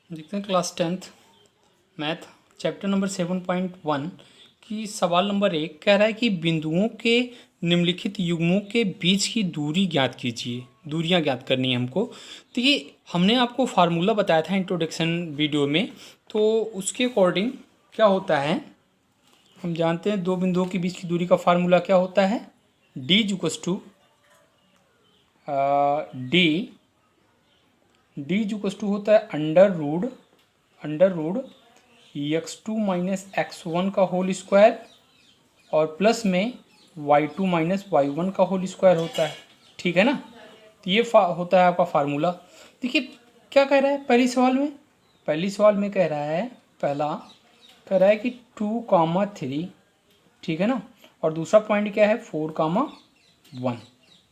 देखते हैं class 10th math chapter number 7.1 की सवाल नंबर 1 कह रहा है कि बिंदुओं के निम्नलिखित युग्मों के बीच की दूरी ज्ञात कीजिए। दूरियां ज्ञात करनी है हमको। तो ये हमने आपको फार्मूला बताया था इंट्रोडक्शन वीडियो में, तो उसके अकॉर्डिंग क्या होता है हम जानते हैं। दो बिंदुओं के बीच की दूरी का फार्मूला क्या होता है, D equals to D equals to होता है under root x2 minus x1 का होल स्क्वायर और प्लस में y2 माइनस y1 का होल स्क्वायर होता है। ठीक है ना। तो ये होता है आपका फार्मूला। देखिए क्या कह रहा है पहली सवाल में कह रहा है कि 2, 3। ठीक है ना। और दूसरा पॉइंट क्या है 4, 1।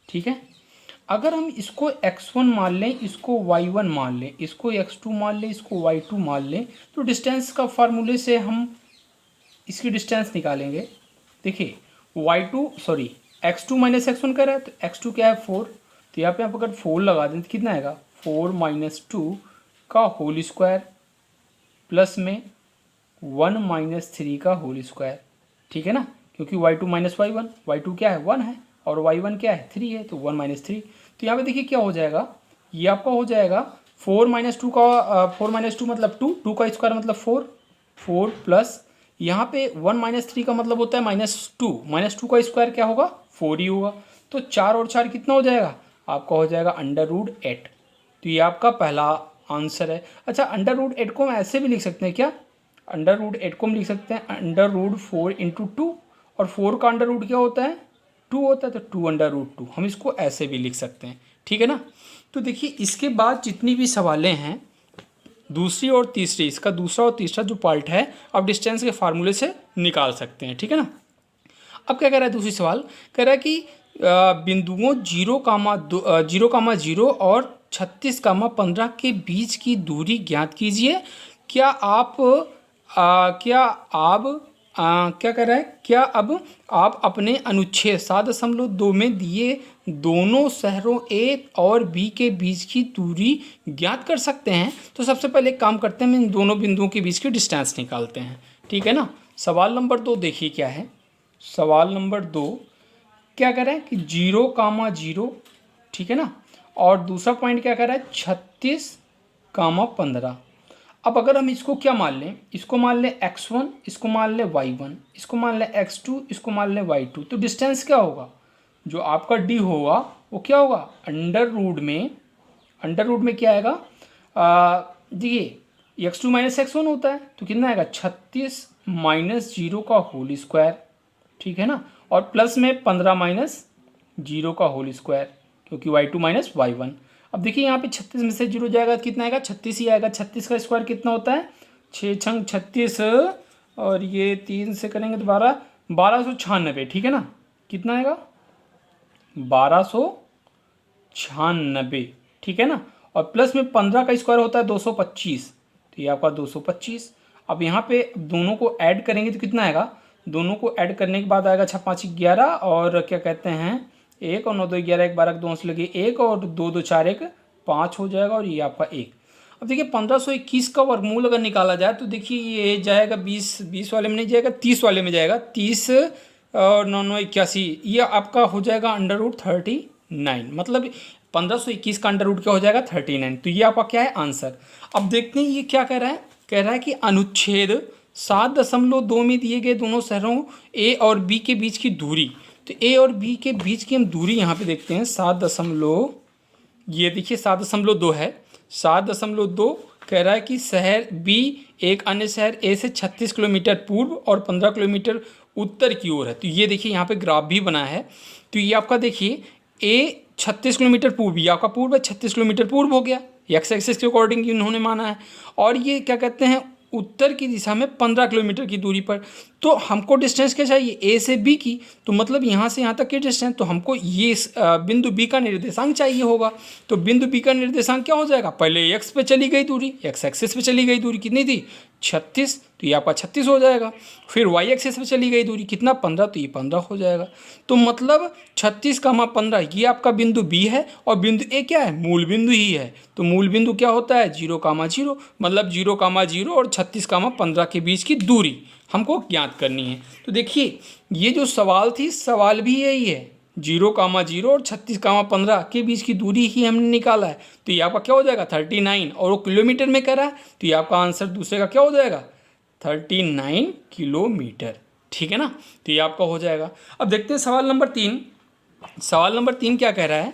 ठीक है। अगर हम इसको x1 मान लें, इसको y1 मान लें, इसको x2 मान लें, इसको y2 मान लें, तो डिस्टेंस का फार्मूले से हम इसकी डिस्टेंस निकालेंगे। देखिए x2 माइनस x1 कर रहा है, तो x2 क्या है 4। तो यहाँ पे आप अगर 4 लगा दें तो कितना आएगा 4 माइनस 2 का होल स्क्वायर प्लस में 1 माइनस 3 का होल स्क्वायर। ठीक है ना, क्योंकि y2 माइनस y2 क्या है 1 है और y1 क्या है 3 है, तो 1 माइनस 3। तो यहाँ पे देखिए क्या हो जाएगा, ये आपका हो जाएगा 4 माइनस 2 मतलब 2 का स्क्वायर मतलब 4 प्लस यहाँ पे 1 माइनस 3 का मतलब होता है -2 का स्क्वायर क्या होगा 4 ही होगा। तो 4 और 4 कितना हो जाएगा आपका हो जाएगा √8। तो ये आपका पहला आंसर है। अच्छा, √8 को हम ऐसे भी लिख सकते हैं क्या, √8 को हम लिख सकते हैं √4 × 2 और 4 का अंडर रूट क्या होता है 2 होता है, तो 2 √2 हम इसको ऐसे भी लिख सकते हैं। ठीक है ना। तो देखिए इसके बाद जितनी भी सवालें हैं दूसरी और तीसरी, इसका दूसरा और तीसरा जो पार्ट है आप डिस्टेंस के फार्मूले से निकाल सकते हैं। ठीक है ना। अब क्या कह रहा है दूसरी सवाल, कह रहा है कि बिंदुओं 0, और 36, 15 के बीच की दूरी ज्ञात कीजिए। क्या अब आप अपने अनुच्छेद 7.2 में दिए दोनों शहरों ए और बी के बीच की दूरी ज्ञात कर सकते हैं। तो सबसे पहले एक काम करते हैं, हम इन दोनों बिंदुओं के बीच की डिस्टेंस निकालते हैं। ठीक है ना। सवाल नंबर 2 देखिए क्या है। सवाल नंबर 2 क्या कर रहा है कि 0, 0। ठीक है ना। और दूसरा पॉइंट क्या कर रहा है 36, 15। अब अगर हम इसको क्या मान लें, इसको मान लें x1, इसको मान लें y1, इसको मान लें x2, इसको मान लें y2, तो डिस्टेंस क्या होगा जो आपका d होगा वो क्या होगा अंडर रूट में क्या आएगा, देखिए x2 माइनस x1 होता है तो कितना आएगा 36 माइनस 0 का होल स्क्वायर। ठीक है ना। और प्लस में 15 माइनस 0 का होल स्क्वायर, क्योंकि y2 माइनस y1। अब देखिए यहाँ पे 36 में से 0 जाएगा कितना आएगा 36 ही आएगा। 36 का स्क्वायर कितना होता है 6 छंग 36 और ये 3 से करेंगे तो 1296। ठीक है ना। कितना आएगा 1296। ठीक है ना। और प्लस में 15 का स्क्वायर होता है 225, तो ये आपका 225। अब यहाँ पे दोनों को ऐड करेंगे तो कितना आएगा, दोनों को ऐड करने के बाद आएगा 6, 5, 11 और क्या कहते हैं 1 और 9, 2, 11, 1, 12, 2 से लगे 1 और 2, 2, 4, 1, 5 हो जाएगा और ये आपका 1। अब देखिए 1521 का वर्गमूल अगर निकाला जाए तो देखिए ये जाएगा 20 वाले में नहीं जाएगा 30 वाले में जाएगा। 30 और 9, 9, 81, ये आपका हो जाएगा √39। मतलब 1521 का अंडर रूट क्या हो जाएगा 39। तो ये आपका क्या है आंसर। अब देखते हैं ये क्या कह रहा है कि अनुच्छेद 7.2 में दिए गए दोनों शहरों ए और बी के बीच की दूरी। तो ए और बी के बीच की हम दूरी यहाँ पे देखते हैं 7.2 है। 7.2 कह रहा है कि शहर बी एक अन्य शहर ए से 36 किलोमीटर पूर्व और 15 किलोमीटर उत्तर की ओर है। तो ये देखिए यहाँ पे ग्राफ भी बना है। तो ये आपका देखिए ए 36 किलोमीटर पूर्व, ये आपका पूर्व है 36 किलोमीटर पूर्व हो गया, एक्स एक्सिस के अकॉर्डिंग इन्होंने माना है। और ये क्या कहते हैं उत्तर की दिशा में 15 किलोमीटर की दूरी पर। तो हमको डिस्टेंस क्या चाहिए ए से बी की, तो मतलब यहाँ से यहाँ तक की डिस्टेंस, तो हमको ये बिंदु बी का निर्देशांक चाहिए होगा। तो बिंदु बी का निर्देशांक क्या हो जाएगा, पहले एक्स पे चली गई दूरी, एक्स एक्सिस पे चली गई दूरी कितनी थी 36, तो ये आपका 36 हो जाएगा। फिर वाई एक्सिस पे चली गई दूरी कितना 15, तो ये 15 हो जाएगा। तो मतलब 36,15 ये आपका बिंदु बी है और बिंदु ए क्या है, मूल बिंदु ही है। तो मूल बिंदु क्या होता है 0,0, मतलब 0,0 और 36,15 के बीच की दूरी हमको ज्ञात करनी है। तो देखिए ये जो सवाल थी, सवाल भी यही है, 0,0 और 36,15 के बीच की दूरी ही हमने निकाला है। तो ये आपका क्या हो जाएगा 39, और वो किलोमीटर में करा है, तो ये आपका आंसर दूसरे का क्या हो जाएगा 39 किलोमीटर। ठीक है ना, तो ये आपका हो जाएगा। अब देखते हैं सवाल नंबर 3। सवाल नंबर 3 क्या कह रहा है,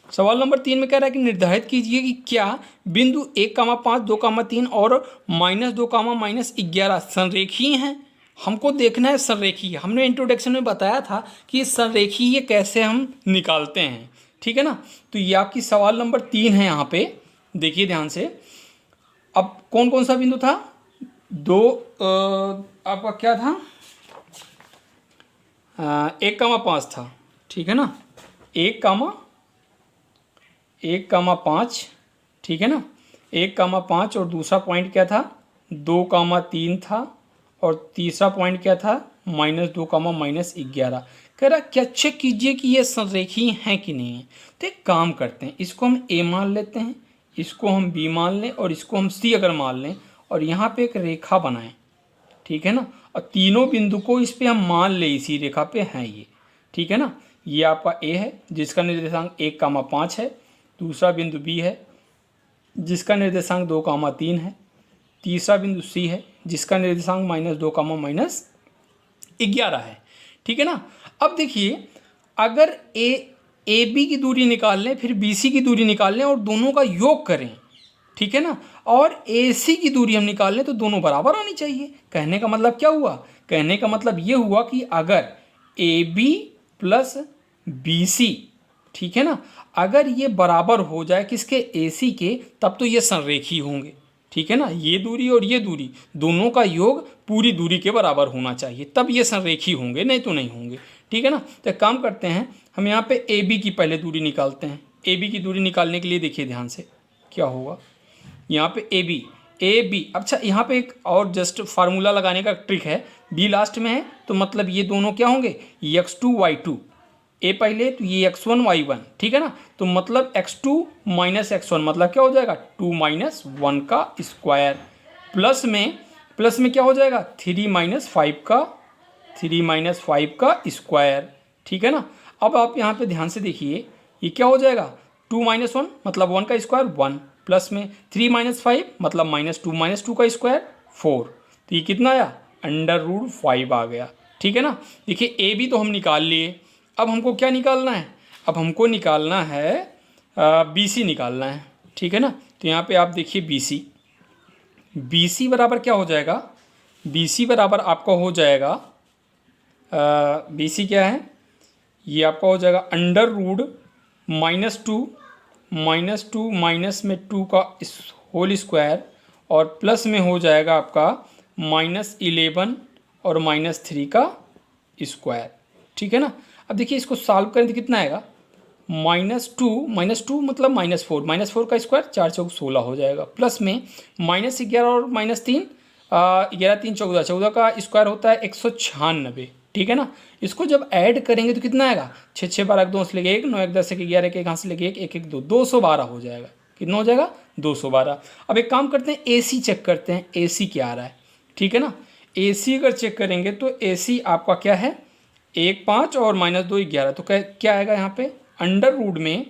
सवाल नंबर 3 में कह रहा है कि निर्धारित कीजिए कि क्या बिंदु 1,5, 2,3 और -2, -11 संरेखीय हैं। हमको देखना है संरेखीय। हमने इंट्रोडक्शन में बताया था कि संरेखीय कैसे हम निकालते हैं। ठीक है ना, तो ये आपकी सवाल नंबर 3 है। यहाँ पे देखिए ध्यान से। अब कौन कौन सा बिंदु था, आपका क्या था 1,5 था। ठीक है ना, 1,5, ठीक है ना, 1,5 और दूसरा पॉइंट क्या था 2,3 था, और तीसरा पॉइंट क्या था -2, -11। कह रहा क्या चेक कीजिए कि ये संरेखीय हैं कि नहीं है। तो एक काम करते हैं, इसको हम ए मान लेते हैं, इसको हम बी मान लें और इसको हम सी अगर मान लें, और यहाँ पे एक रेखा बनाएं। ठीक है ना, और तीनों बिंदु को इस पे हम मान ले इसी रेखा पे हैं ये। ठीक है ना, ये आपका ए है जिसका निर्देशांक 1,5 है, दूसरा बिंदु बी है जिसका निर्देशांक 2,3 है, तीसरा बिंदु सी है जिसका निर्देशांक -2, -11 है। ठीक है ना, अब देखिए अगर ए बी की दूरी निकाल लें, फिर बी सी की दूरी निकाल लें और दोनों का योग करें, ठीक है ना, और ए सी की दूरी हम निकाल लें तो दोनों बराबर आनी चाहिए। कहने का मतलब क्या हुआ, कहने का मतलब ये हुआ कि अगर A B plus B C, ठीक है ना, अगर ये बराबर हो जाए किसके ए सी के, तब तो ये संरेखीय होंगे। ठीक है ना, ये दूरी और ये दूरी दोनों का योग पूरी दूरी के बराबर होना चाहिए, तब ये संरेखीय होंगे, नहीं तो नहीं होंगे। ठीक है ना, तो एक काम करते हैं, हम यहाँ पे ए बी की पहले दूरी निकालते हैं। ए बी की दूरी निकालने के लिए देखिए ध्यान से क्या होगा, यहाँ पे ए बी। अच्छा यहाँ पे एक और जस्ट फार्मूला लगाने का ट्रिक है, बी लास्ट में है तो मतलब ये दोनों क्या होंगे x2 y2, ए पहले तो ये x1 y1। ठीक है ना, तो मतलब x2 - x1 मतलब क्या हो जाएगा 2 - 1 का स्क्वायर, प्लस में क्या हो जाएगा 3 - 5 का स्क्वायर। ठीक है ना, अब आप यहाँ पे ध्यान से देखिए ये क्या हो जाएगा 2 - 1 मतलब 1 का स्क्वायर 1, प्लस में 3 - 5 मतलब -2 का स्क्वायर 4। तो ये कितना आया √5 आ गया। ठीक है ना, देखिए ए बी तो हम निकाल लिए, अब हमको क्या निकालना है, अब हमको निकालना है बी सी निकालना है। ठीक है ना, तो यहाँ पे आप देखिए बी सी बराबर क्या हो जाएगा, बी सी बराबर आपका हो जाएगा बी सी क्या है, ये आपका हो जाएगा -2 माइनस में 2 का होल स्क्वायर, और प्लस में हो जाएगा आपका -11 और -3 का स्क्वायर। ठीक है ना, अब देखिए इसको सॉल्व करें तो कितना आएगा -2 मतलब -4 का स्क्वायर 4 चौक 16 हो जाएगा, प्लस में -11 और -3 11 3 14 14 का स्क्वायर होता है 196। ठीक है ना, इसको जब ऐड करेंगे तो कितना आएगा 6 6 12 2 से लेके 1 9 1 10 1 11 1 यहाँ से लेके 1 1 1 2 212 हो जाएगा। कितना हो जाएगा 212। अब एक काम करते हैं ए सी चेक करते हैं, ए सी क्या आ रहा है। ठीक है ना, ए सी अगर चेक करेंगे तो ए सी आपका क्या है 1 5 और -2 11, तो क्या आएगा यहाँ पे √ में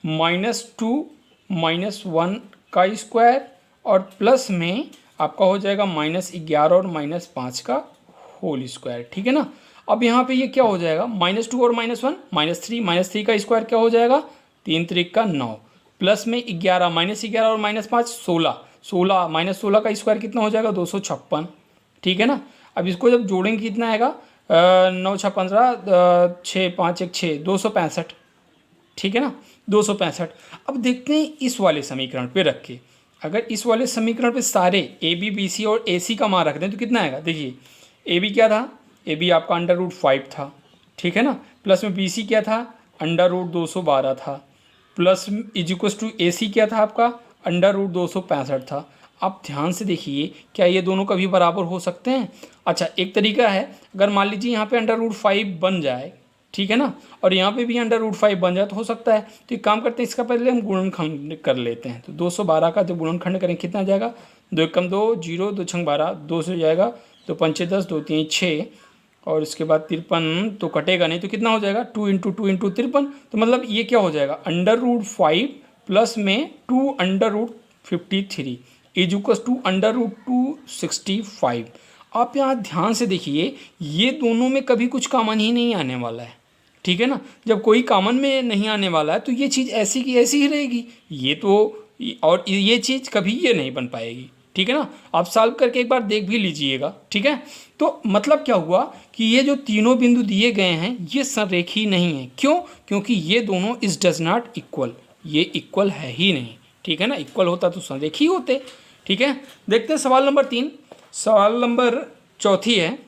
-2 -1 का स्क्वायर और प्लस में आपका हो जाएगा -11 और -5 का होल स्क्वायर। ठीक है ना, अब यहाँ पे ये क्या हो जाएगा -2 और -1 -3 का स्क्वायर क्या हो जाएगा 3 3 का 9, प्लस में 11 -11 और -5 16 -16 का स्क्वायर कितना हो जाएगा 256। ठीक है ना, अब इसको जब जोड़ेंगे कितना आएगा 9 6 15 6 5 1 6 265। ठीक है ना 265। अब देखते हैं इस वाले समीकरण पे रख के, अगर इस वाले समीकरण पे सारे ए बी बी सी और ए सी का मान रख दें तो कितना आएगा, देखिए ए बी क्या था, ए बी आपका √5 था। ठीक है ना, प्लस में बी सी क्या था √212 था, प्लस = ए सी क्या था आपका √265 था, आप ध्यान से देखिए, क्या ये दोनों कभी बराबर हो सकते हैं? अच्छा, एक तरीका है, अगर मान लीजिए यहाँ पे अंडर रूट 5 बन जाए, ठीक है ना, और यहाँ पे भी अंडर रूट 5 बन जाए तो हो सकता है। तो एक काम करते हैं, इसका पहले हम गुणनखंड कर लेते हैं। तो 212 का जब गुणनखंड करें कितना आ जाएगा? 2 एकम 2, 0, 2 छंग 12, 2 से हो जाएगा, तो 5 10, 2 3 6, और इसके बाद 53 तो कटेगा नहीं, तो कितना हो जाएगा? 2 इंटू 2 इंटू 53। तो मतलब ये क्या हो जाएगा? अंडर रूट 5 प्लस में 2 under root 53 is equals to under root 265। आप यहाँ ध्यान से देखिए, ये दोनों में कभी कुछ कॉमन ही नहीं आने वाला है, ठीक है ना। जब कोई कॉमन में नहीं आने वाला है तो ये चीज़ ऐसी की ऐसी ही रहेगी, ये तो, और ये चीज़ कभी ये नहीं बन पाएगी, ठीक है ना। आप सॉल्व करके एक बार देख भी लीजिएगा, ठीक है। तो मतलब क्या हुआ कि ये जो तीनों बिंदु दिए गए हैं ये संरेखी नहीं है। क्यों? क्योंकि ये दोनों इज डज नॉट इक्वल, ये इक्वल है ही नहीं, ठीक है ना। इक्वल होता तो संरेखी होते, ठीक है। देखते हैं सवाल नंबर 3। सवाल नंबर चौथी है।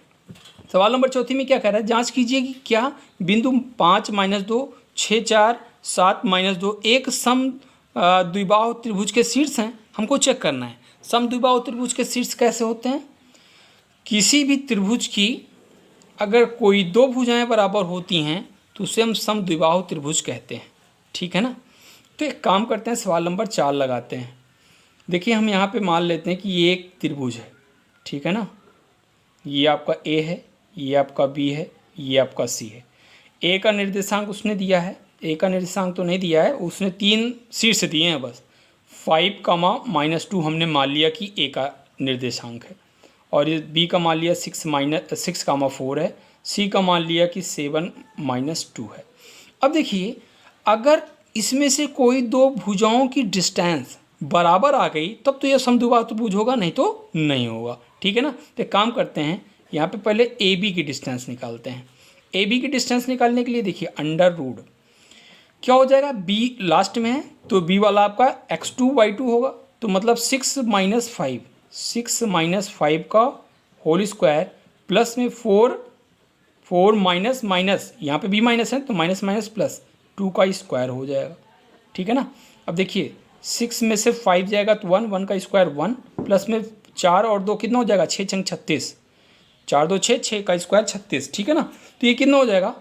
सवाल नंबर चौथी में क्या कह रहा है? जांच कीजिए कि क्या बिंदु 5 - 2, 6 4, 7 - 2 एक सम द्विबाहु त्रिभुज के शीर्ष हैं। हमको चेक करना है सम द्विबाहु त्रिभुज के शीर्ष कैसे होते हैं। किसी भी त्रिभुज की अगर कोई दो भुजाएं बराबर होती हैं तो उसे हम सम द्विबाहु त्रिभुज कहते हैं, ठीक है ना। तो एक काम करते हैं, सवाल नंबर 4 लगाते हैं। देखिए, हम यहाँ पे मान लेते हैं कि ये एक त्रिभुज है, ठीक है ना। ये आपका ए है, ये आपका बी है, ये आपका सी है। ए का निर्देशांक उसने दिया है, ए का निर्देशांक तो नहीं दिया है, उसने 3 शीर्ष दिए हैं बस। 5, -2 हमने मान लिया कि ए का निर्देशांक है, और ये बी का मान लिया 6, 4 है, सी का मान लिया कि 7 - 2 है। अब देखिए, अगर इसमें से कोई दो भुजाओं की डिस्टेंस बराबर आ गई तब तो यह समद्विबाहु त्रिभुज होगा, नहीं तो नहीं होगा, ठीक है ना। तो एक काम करते हैं, यहाँ पे पहले ए बी की डिस्टेंस निकालते हैं। ए बी की डिस्टेंस निकालने के लिए देखिए, अंडर रूट क्या हो जाएगा? बी लास्ट में है तो बी वाला आपका x2y2 होगा, तो मतलब 6 - 5, 6 - 5 का होल स्क्वायर प्लस में 4 माइनस माइनस, यहाँ पे भी माइनस है तो माइनस माइनस प्लस 2 का स्क्वायर हो जाएगा, ठीक है ना। अब देखिए, 6 में से 5 जाएगा तो 1, 1 का स्क्वायर 1, प्लस में 4 और 2 कितना हो जाएगा? 6 छंग 36, 4 2 6, 6 का स्क्वायर 36, ठीक है ना। तो ये कितना हो जाएगा?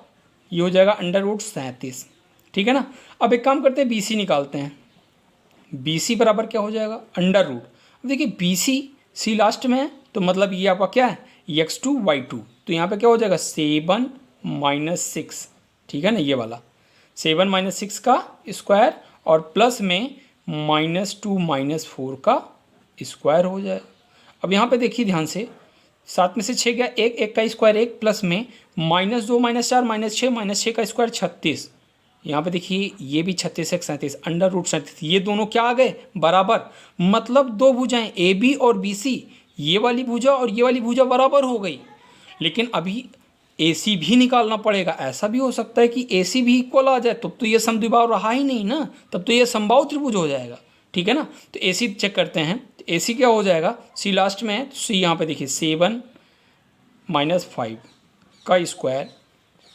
ये हो जाएगा अंडर रूट 37, ठीक है ना। अब एक काम करते हैं, बी सी निकालते हैं। बी सी बराबर क्या हो जाएगा? अंडर रूट, अब देखिए बी सी लास्ट में है तो मतलब ये आपका क्या है? x2y2, तो यहाँ पे क्या हो जाएगा? 7 - 6, ठीक है ना, ये वाला 7 - 6 का स्क्वायर और प्लस में -2 - 4 का स्क्वायर हो जाएगा। अब यहाँ पे देखिए ध्यान से, 7 में से 6 गया, 1 का स्क्वायर 1, प्लस में -2 - 4 -6 -6 का स्क्वायर 36। यहाँ पे देखिए ये भी 36 1 37, अंडर रूट 37, ये दोनों क्या आ गए? बराबर। मतलब दो भुजाएं ए बी और बी सी, ये वाली भुजा और ये वाली भुजा बराबर हो गई। लेकिन अभी ए सी भी निकालना पड़ेगा। ऐसा भी हो सकता है कि ए सी भी इक्वल आ जाए, तब तो ये समद्विबाहु रहा ही नहीं ना, तब तो ये समबाहु त्रिभुज हो जाएगा, ठीक है ना। तो ए सी चेक करते हैं, तो ए सी क्या हो जाएगा? सी लास्ट में है तो सी यहाँ पे देखिए 7 - 5 का स्क्वायर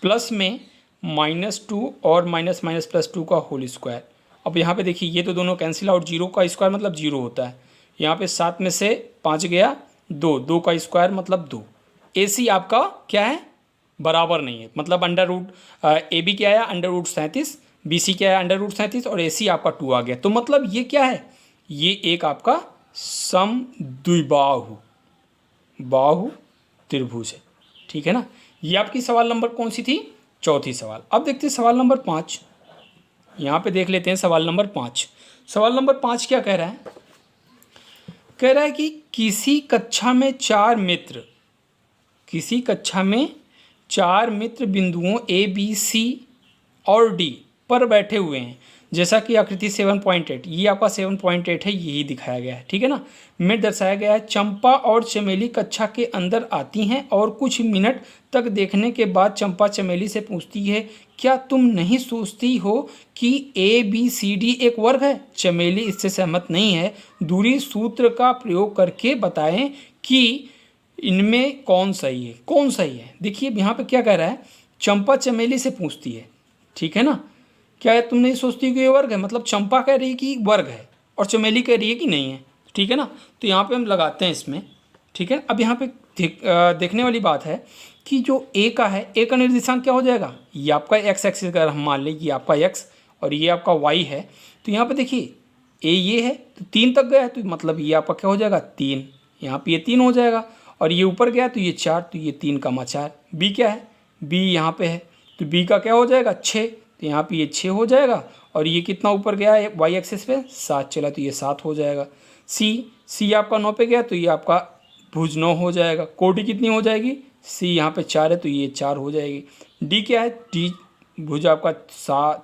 प्लस में -2 और +2 का होल स्क्वायर। अब यहाँ पे देखिए ये तो दोनों कैंसिल आउट, 0 का स्क्वायर मतलब 0 होता है। यहाँ पे 7 में से 5 गया 2, 2 का स्क्वायर मतलब 2। ए सी आपका क्या है? बराबर नहीं है, मतलब अंडर रूट ए बी क्या आया? अंडर रूट 37, बी सी क्या है? अंडर रूट 37, और ए सी आपका 2 आ गया। तो मतलब ये क्या है? ये एक आपका समद्विबाहु त्रिभुज है, ठीक है ना। ये आपकी सवाल नंबर कौन सी थी? चौथी सवाल। अब देखते हैं सवाल नंबर 5। यहाँ पे देख लेते हैं सवाल नंबर 5। सवाल नंबर 5 क्या कह रहा है? कह रहा है कि किसी कक्षा में 4 मित्र बिंदुओं ए बी सी और डी पर बैठे हुए हैं, जैसा कि आकृति 7.8, ये आपका 7.8 है, यही दिखाया गया है, ठीक है ना। में दर्शाया गया है, चंपा और चमेली कक्षा के अंदर आती हैं और कुछ मिनट तक देखने के बाद चंपा चमेली से पूछती है, क्या तुम नहीं सोचती हो कि ए बी सी डी एक वर्ग है? चमेली इससे सहमत नहीं है। दूरी सूत्र का प्रयोग करके बताएं कि इनमें कौन सही है। देखिए यहाँ पे क्या कह रहा है? चंपा चमेली से पूछती है, ठीक है ना, क्या तुम नहीं सोचती कि ये वर्ग है? मतलब चंपा कह रही है कि वर्ग है और चमेली कह रही है कि नहीं है। ठीक है ना। तो यहाँ पे हम लगाते हैं इसमें, ठीक है। अब यहाँ पे देखने वाली बात है कि जो ए का है, ए का निर्देशांक क्या हो जाएगा, ये आपका एक्स एक्सिस अगर हम मान लें ये आपका एक्स और ये आपका वाई है, तो यहाँ पे देखिए ए ये है तो 3 तक गया, तो मतलब ये आपका क्या हो जाएगा 3, यहाँ पे ये 3 हो जाएगा, और ये ऊपर गया तो ये 4, तो ये 3,4। बी क्या है, बी यहाँ पे है, तो बी का क्या हो जाएगा 6, तो यहाँ पे ये 6 हो जाएगा, और ये कितना ऊपर गया है वाई एक्सिस पे 7 चला, तो ये 7 हो जाएगा। सी आपका 9 पे गया, तो ये आपका भुज 9 हो जाएगा। कोटि कितनी हो जाएगी, सी यहाँ पे 4 है तो ये 4 हो जाएगी। डी क्या है, डी भुज आपका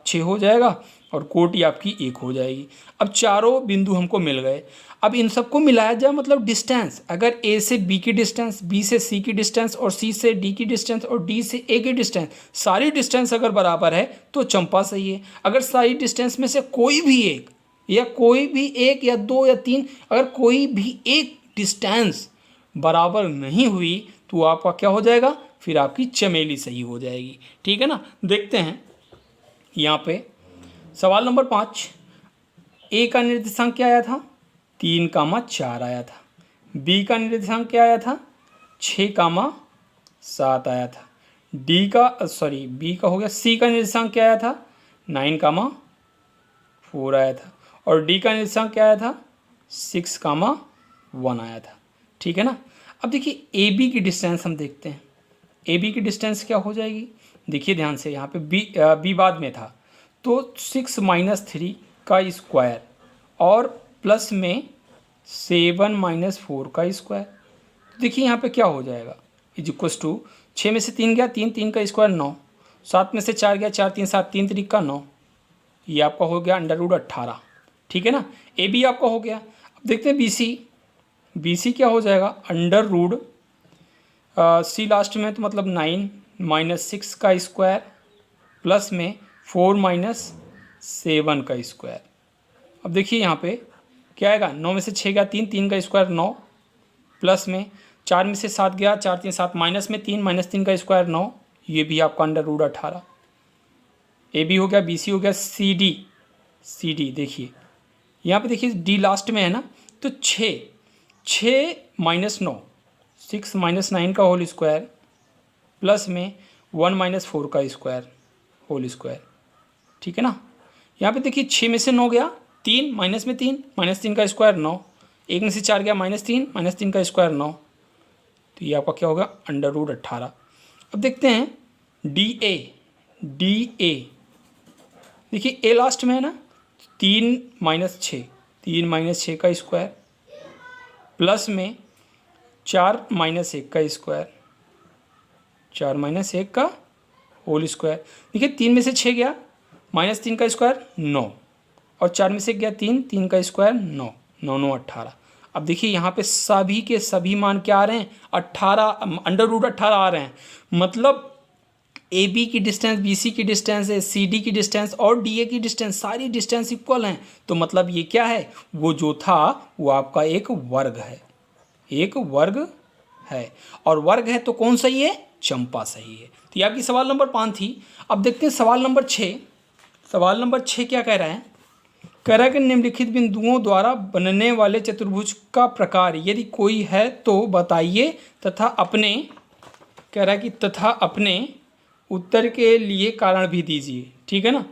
6 हो जाएगा, और कोटि आपकी 1 हो जाएगी। अब चारों बिंदु हमको मिल गए। अब इन सबको मिलाया जाए मतलब डिस्टेंस, अगर ए से बी की डिस्टेंस, बी से सी की डिस्टेंस, और सी से डी की डिस्टेंस, और डी से ए की डिस्टेंस, सारी डिस्टेंस अगर बराबर है तो चंपा सही है। अगर सारी डिस्टेंस में से कोई भी एक या कोई भी एक या 2 या 3, अगर कोई भी एक डिस्टेंस बराबर नहीं हुई तो आपका क्या हो जाएगा, फिर आपकी चमेली सही हो जाएगी। ठीक है ना। देखते हैं यहाँ पे सवाल नंबर 5, ए का निर्देशांक क्या आया था, 3,4 आया था। बी का निर्देशांक क्या आया था, 6,7 आया था। बी का हो गया। सी का निर्देशांक क्या आया था, 9,4 आया था, और डी का निर्देशांक क्या आया था, 6,1 आया था। ठीक है ना। अब देखिए ए बी की डिस्टेंस हम देखते हैं, ए बी की डिस्टेंस क्या हो जाएगी, देखिए ध्यान से, यहाँ पे बी बाद में था, तो 6 - 3 का स्क्वायर और प्लस में 7 - 4 का स्क्वायर। देखिए यहाँ पे क्या हो जाएगा, इज इक्वस टू 6 में से 3 गया 3, 3 का स्क्वायर 9, 7 में से 4 गया 4, 3 7, 3 3 का 9, ये आपका हो गया √18। ठीक है ना। ए बी आपका हो गया। अब देखते हैं बी सी क्या हो जाएगा, सी लास्ट में तो मतलब 9 - 6 का स्क्वायर प्लस में 4 - 7 का स्क्वायर। अब देखिए यहाँ पे क्या आएगा, 9 में से 6 गया 3, 3 का स्क्वायर 9, प्लस में 4 में से 7 गया 4 3 7, माइनस में 3 - 3 का स्क्वायर 9, ये भी आपका √18। ए बी हो गया, बी सी हो गया, सी डी देखिए यहाँ पे देखिए डी लास्ट में है ना, तो 6 - 9 6 - 9 का होल स्क्वायर प्लस में 1 - 4 का स्क्वायर होल स्क्वायर। ठीक है ना। यहाँ पे देखिए 6 में से 9 गया 3, माइनस में 3 -3 का स्क्वायर 9, 1 में से 4 गया -3 -3 का स्क्वायर 9, तो ये आपका क्या होगा √18। अब देखते हैं डी ए देखिए ए लास्ट में है ना, 3 - 6 3 - 6 का स्क्वायर प्लस में 4 - 1 का स्क्वायर 4 - 1 का होल स्क्वायर। देखिए 3 में से 6 गया -3 का स्क्वायर 9, और 4 में से गया 3, 3 का स्क्वायर 9, 9 9 18। अब देखिए यहाँ पे सभी के सभी मान क्या आ रहे हैं, 18 √18 आ रहे हैं। मतलब ए बी की डिस्टेंस, बी सी की डिस्टेंस, सी डी की डिस्टेंस और डी ए की डिस्टेंस, सारी डिस्टेंस इक्वल हैं। तो मतलब ये क्या है, वो जो था वो आपका एक वर्ग है, एक वर्ग है, और वर्ग है तो कौन सही है, चंपा सही है। तो ये आपकी सवाल नंबर 5 थी। अब देखते हैं सवाल नंबर 6। सवाल नंबर 6 क्या कह रहा है, कह रहा है कि निम्नलिखित बिंदुओं द्वारा बनने वाले चतुर्भुज का प्रकार यदि कोई है तो बताइए, तथा अपने, कह रहा है कि तथा अपने उत्तर के लिए कारण भी दीजिए। ठीक है ना।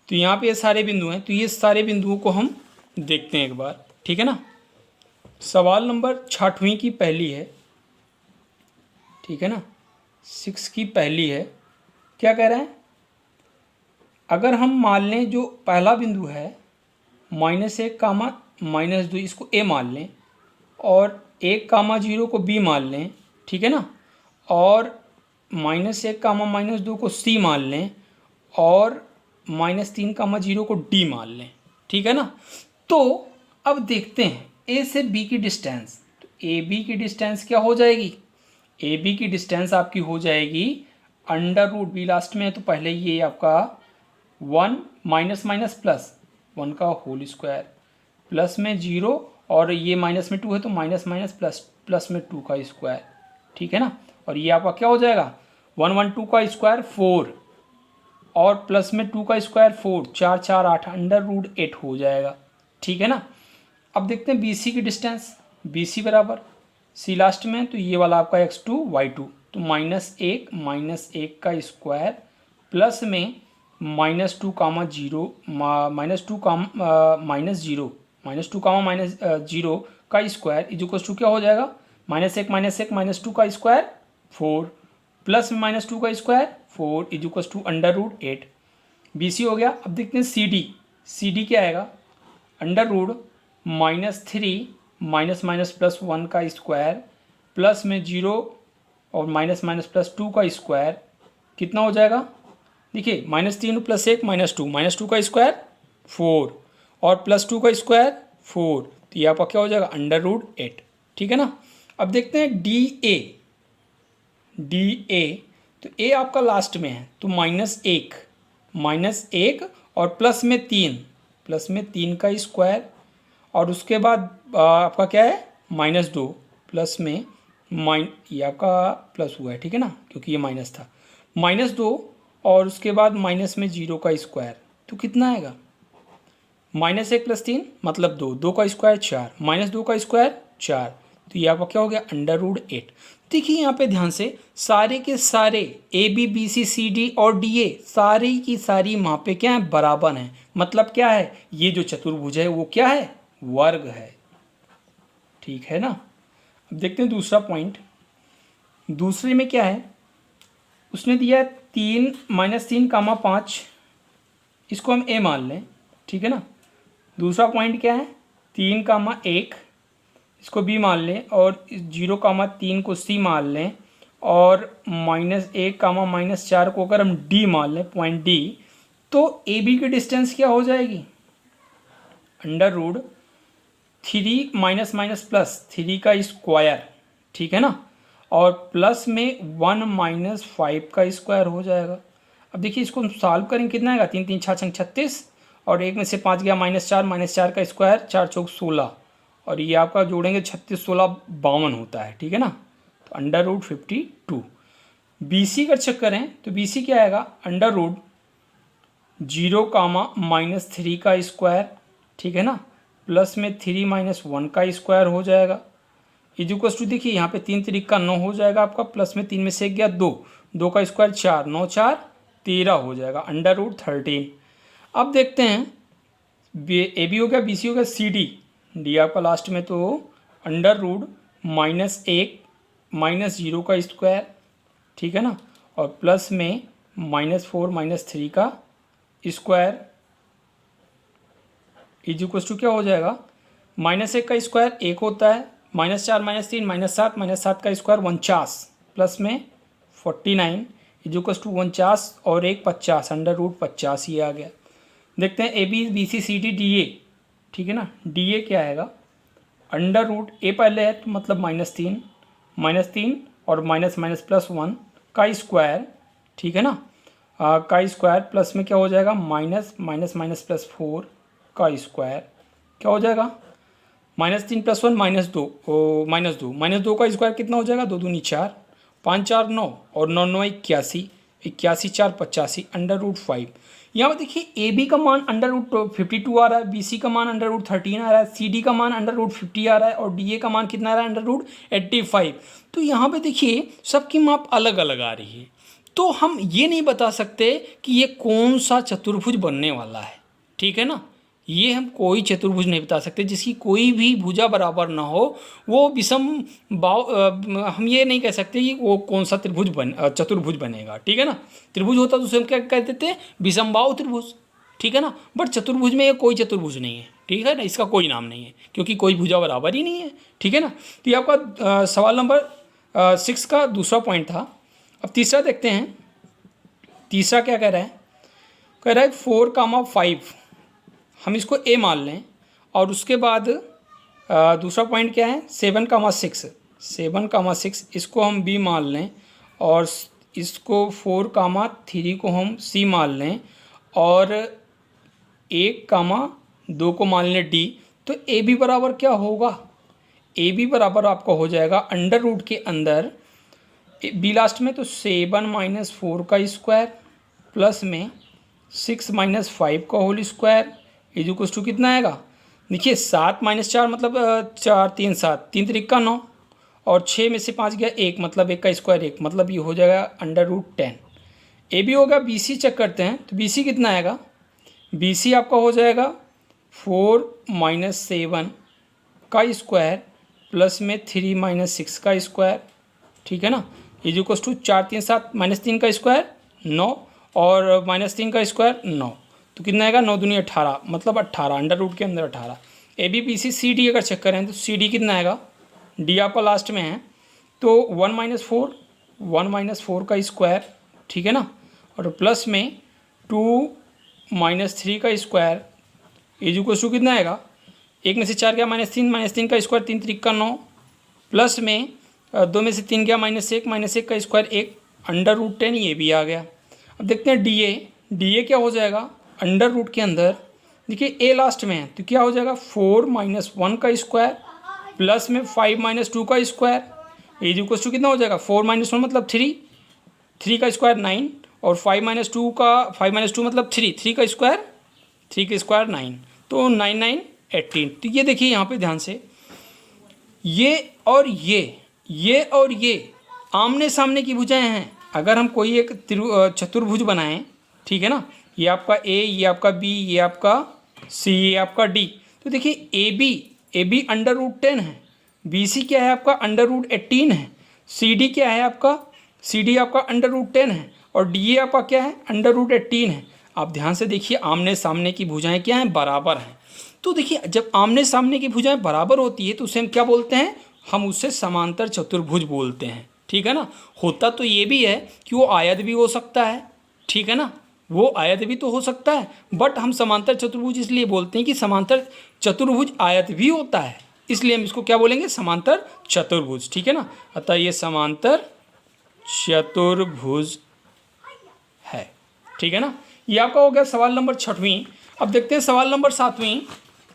तो यहाँ पे ये सारे बिंदु हैं, तो ये सारे बिंदुओं को हम देखते हैं एक बार। ठीक है ना। सवाल नंबर 6वीं की पहली है, ठीक है ना, 6 की पहली है। क्या कह रहे हैं, अगर हम मान लें जो पहला बिंदु है -1, -2, इसको ए मान लें, और 1, 0 को बी मान लें, ठीक है ना, और -1, -2 को सी मान लें, और -3, 0 को डी मान लें। ठीक है ना। तो अब देखते हैं ए से बी की डिस्टेंस, तो ए बी की डिस्टेंस क्या हो जाएगी, ए बी की डिस्टेंस आपकी हो जाएगी √बी लास्ट में है तो पहले ये आपका 1 - +1 का होल स्क्वायर प्लस में 0, और ये माइनस में 2 है तो माइनस प्लस में 2 का स्क्वायर। ठीक है ना। और ये आपका क्या हो जाएगा 1 1 2 का स्क्वायर 4, और प्लस में 2 का स्क्वायर 4, 4 4 8 √8 हो जाएगा। ठीक है ना। अब देखते हैं BC की डिस्टेंस, BC बराबर C लास्ट में, तो ये वाला आपका x2 y2, तो -1 का स्क्वायर प्लस में -2 कामा जीरो -2 कामा -0 का स्क्वायर इज इक्वल टू क्या हो जाएगा, -1 का स्क्वायर 4 प्लस में -2 का square 4 is equal to √8। BC हो गया। अब देखते हैं CD क्या आएगा, √3 -+1 का स्क्वायर प्लस में 0 और -+2 का स्क्वायर कितना हो जाएगा, देखिए -3 + 1 -2 का स्क्वायर 4 और +2 का स्क्वायर 4, तो ये आपका क्या हो जाएगा √8। ठीक है ना। अब देखते हैं DA, तो A आपका लास्ट में है, तो -1 और प्लस में 3 का स्क्वायर और उसके बाद आपका क्या है -2 प्लस में ये आपका प्लस हुआ है, ठीक है ना, क्योंकि ये माइनस था, -2 और उसके बाद माइनस में 0 का स्क्वायर, तो कितना आएगा, -1 + 3 मतलब 2 का स्क्वायर 4 -2 का स्क्वायर 4, तो ये आपका क्या हो गया √8। देखिए यहाँ पे ध्यान से सारे के सारे AB BC CD और DA सारी की सारी मापे क्या है, बराबर हैं, मतलब क्या है, ये जो चतुर्भुज है वो क्या है, वर्ग है। ठीक है ना। अब देखते हैं दूसरा पॉइंट। दूसरे में क्या है, उसने दिया है 3 -3 5, इसको हम A मान लें, ठीक है ना। दूसरा पॉइंट क्या है 3 1, इसको B मान लें, और 0 3 को C मान लें, और -1 -4 को अगर हम D मान लें, पॉइंट D, तो AB की डिस्टेंस क्या हो जाएगी, √3 -3 का स्क्वायर, ठीक है ना, और प्लस में 1 - 5 का स्क्वायर हो जाएगा। अब देखिए इसको हम सॉल्व करेंगे, कितना आएगा, 3 3 6 36, और एक में से 5 गया -4 का स्क्वायर 4 चौक 16, और ये आपका जोड़ेंगे 36 16 52 होता है, ठीक है ना, तो √52। BC का चेक करें तो BC क्या आएगा, √0 -3 का स्क्वायर, ठीक है ना, प्लस में 3 - 1 का स्क्वायर हो जाएगा, इज इक्वल टू, देखिए यहाँ पे 3 3 का 9 हो जाएगा आपका, प्लस में 3 में से 1 गया 2 का स्क्वायर 4 9 4 13 हो जाएगा, √13। अब देखते हैं AB हो गया, BC हो गया, CD D आपका लास्ट में, तो √-1 -0 का स्क्वायर, ठीक है ना, और प्लस में -4 -3 का स्क्वायर इज इक्वल टू क्या हो जाएगा, -1 का स्क्वायर 1 होता है, -4 -3 -7 का स्क्वायर 49, प्लस में 49 इज इक्वल टू 49 और 1 50, √50 ये आ गया। देखते हैं AB BC CD DA, ठीक है ना, DA क्या आएगा, √A पहले है तो मतलब -3 और -+1 का स्क्वायर, ठीक है ना, का स्क्वायर प्लस में क्या हो जाएगा, -+4 का स्क्वायर क्या हो जाएगा, -3 + 1 -2 का स्क्वायर कितना हो जाएगा, 2 दूनी 4 5 4 9 और 9 9 81 4 85 √5। यहाँ पर देखिए AB का मान √52 आ रहा है, BC का मान √13 आ रहा है, CD का मान √50 आ रहा है, और DA का मान कितना आ रहा है, √85। तो यहाँ पे देखिए सबकी माप अलग अलग आ रही है, तो हम ये नहीं बता सकते कि ये कौन सा चतुर्भुज बनने वाला है, ठीक है ना, ये हम कोई चतुर्भुज नहीं बता सकते जिसकी कोई भी भुजा बराबर ना हो, वो विषम हम ये नहीं कह सकते कि वो कौन सा चतुर्भुज बनेगा, ठीक है ना। त्रिभुज होता तो उसे हम क्या कह देते हैं, विषमबाहु त्रिभुज, ठीक है ना, बट चतुर्भुज में ये कोई चतुर्भुज नहीं है, ठीक है ना, इसका कोई नाम नहीं है क्योंकि कोई भुजा बराबर ही नहीं है, ठीक है ना। तो ये आपका सवाल नंबर 6 का दूसरा पॉइंट था। अब तीसरा देखते हैं, तीसरा क्या कह रहा है, कह रहा है 4 5, हम इसको A मान लें, और उसके बाद दूसरा पॉइंट क्या है 7 6 इसको हम B मान लें, और इसको 4 3 को हम C मान लें, और 1 2 को मान लें D, तो AB बराबर क्या होगा, AB बराबर आपका हो जाएगा √ के अंदर B लास्ट में, तो 7 - 4 का स्क्वायर प्लस में 6 - 5 का whole square is equal to कितना आएगा, देखिए 7 - 4 मतलब 4 3 7, 3 त्रिक का 9, और 6 में से 5 गया 1, मतलब 1 का स्क्वायर 1, मतलब ये हो जाएगा √10। ए बी होगा, बी सी चेक करते हैं, तो बी सी कितना आएगा, बी सी आपका हो जाएगा 4 - 7 का स्क्वायर प्लस में 3 - 6 का स्क्वायर, ठीक है ना, इज इक्वल्स टू 4 3 7 -3 का स्क्वायर 9, और -3 का स्क्वायर 9, तो कितना आएगा 9 दूनी 18, मतलब 18 √ के अंदर 18। A B B C C D अगर चेक करें तो सी डी कितना आएगा, डी आपका लास्ट में है, तो 1 - 4 1 - 4 का स्क्वायर, ठीक है ना, और प्लस में 2 - 3 का स्क्वायर इज इक्वल्स टू कितना आएगा, 1 में से 4 गया -3 का स्क्वायर 3 त्रिक का 9, प्लस में 2 में से 3 गया -1 का स्क्वायर 1 √10, ये भी आ गया। अब देखते हैं डी ए क्या हो जाएगा, √ के अंदर देखिए ए लास्ट में है, तो क्या हो जाएगा 4 - 1 का स्क्वायर प्लस में 5 - 2 का स्क्वायर इज इक्वल्स टू कितना हो जाएगा, 4 - 1 मतलब 3 का स्क्वायर 9, और 5 - 2 मतलब 3 का स्क्वायर 9, तो 9 9 18। तो ये देखिए यहाँ पे ध्यान से, ये और ये आमने सामने की भुजाएं हैं। अगर हम कोई एक चतुर्भुज बनाएं, ठीक है ना, ये आपका ए, ये आपका बी, ये आपका सी, ये आपका डी, तो देखिए ए बी √10 है, बी सी क्या है आपका √18 है, सी डी क्या है आपका, सी डी आपका √10 है, और डी ए आपका क्या है √18 है। आप ध्यान से देखिए, आमने सामने की भुजाएं क्या हैं, बराबर हैं। तो देखिए जब आमने सामने की भुजाएं बराबर होती है तो उसे हम क्या बोलते हैं, हम उससे समांतर चतुर्भुज बोलते हैं, ठीक है ना। होता तो ये भी है कि वो आयत भी हो सकता है, ठीक है ना, वो आयत भी तो हो सकता है, बट हम समांतर चतुर्भुज इसलिए बोलते हैं कि समांतर चतुर्भुज आयत भी होता है, इसलिए हम इसको क्या बोलेंगे, समांतर चतुर्भुज, ठीक है ना। अतः ये समांतर चतुर्भुज है, ठीक है ना। ये आपका हो गया सवाल नंबर 6वां। अब देखते हैं सवाल नंबर 7वां।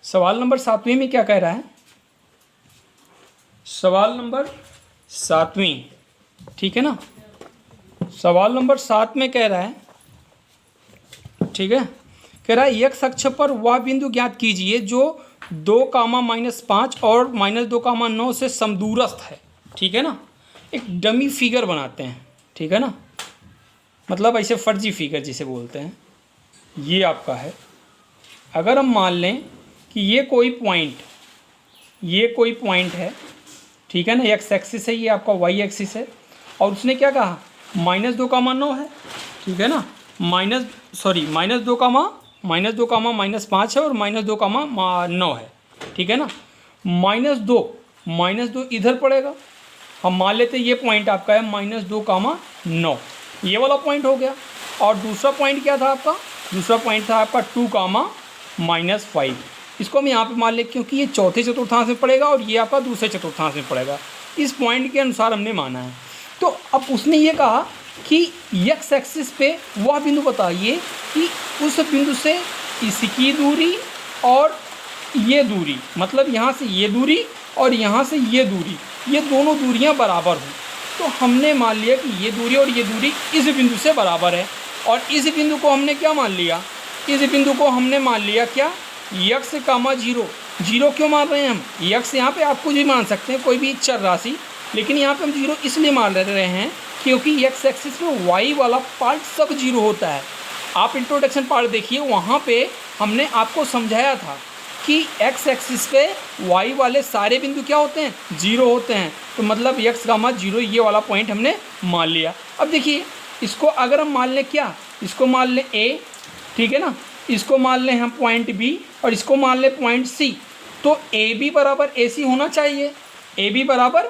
सवाल नंबर 7वें में क्या कह रहा है, सवाल नंबर 7वें, ठीक है ना, सवाल नंबर 7 में कह रहा है, ठीक है, कह रहा है x अक्ष पर वह बिंदु ज्ञात कीजिए जो 2, -5 और -2, 9 से समदूरस्थ है, ठीक है ना। एक डमी फिगर बनाते हैं, ठीक है ना, मतलब ऐसे फर्जी फिगर जिसे बोलते हैं, ये आपका है। अगर हम मान लें कि ये कोई पॉइंट है, ठीक है ना, एक्स एक्सिस है, ये आपका वाई एक्सिस है, और उसने क्या कहा -2, 9 है, ठीक है ना, -2, -5 है, और -2, 9 है, ठीक है ना। -2 इधर पड़ेगा, हम मान लेते हैं ये पॉइंट आपका है -2, 9, ये वाला पॉइंट हो गया। और दूसरा पॉइंट क्या था आपका, दूसरा पॉइंट था आपका 2, -5, इसको हम यहाँ पे मान लें क्योंकि ये चौथे चतुर्थांश में पड़ेगा और ये आपका दूसरे चतुर्थांश में पड़ेगा, इस पॉइंट के अनुसार हमने माना है। तो अब उसने ये कहा कि एक्स एक्सिस पे वह बिंदु बताइए कि उस बिंदु से इसकी दूरी और ये दूरी, मतलब यहाँ से ये दूरी और यहाँ से ये दूरी, ये दोनों दूरियाँ बराबर हों। तो हमने मान लिया कि ये दूरी और ये दूरी इस बिंदु से बराबर है, और इस बिंदु को हमने क्या मान लिया, इस बिंदु को हमने मान लिया क्या, x, 0 क्यों मान रहे हैं हम, x यहाँ पे आप कुछ भी मान सकते हैं, कोई भी चर राशि, लेकिन यहाँ पे हम 0 इसलिए मान रहे हैं क्योंकि x एक्सिस में y वाला पार्ट सब 0 होता है। आप इंट्रोडक्शन पार्ट देखिए, वहाँ पे हमने आपको समझाया था कि x एक्सिस पे y वाले सारे बिंदु क्या होते हैं, 0 होते हैं, तो मतलब x, 0 ये वाला पॉइंट हमने मान लिया। अब देखिए इसको अगर हम मान लें क्या, इसको मान लें a, ठीक है ना, इसको मान लें हम पॉइंट B और इसको मान लें पॉइंट C, तो AB बराबर AC होना चाहिए, AB बराबर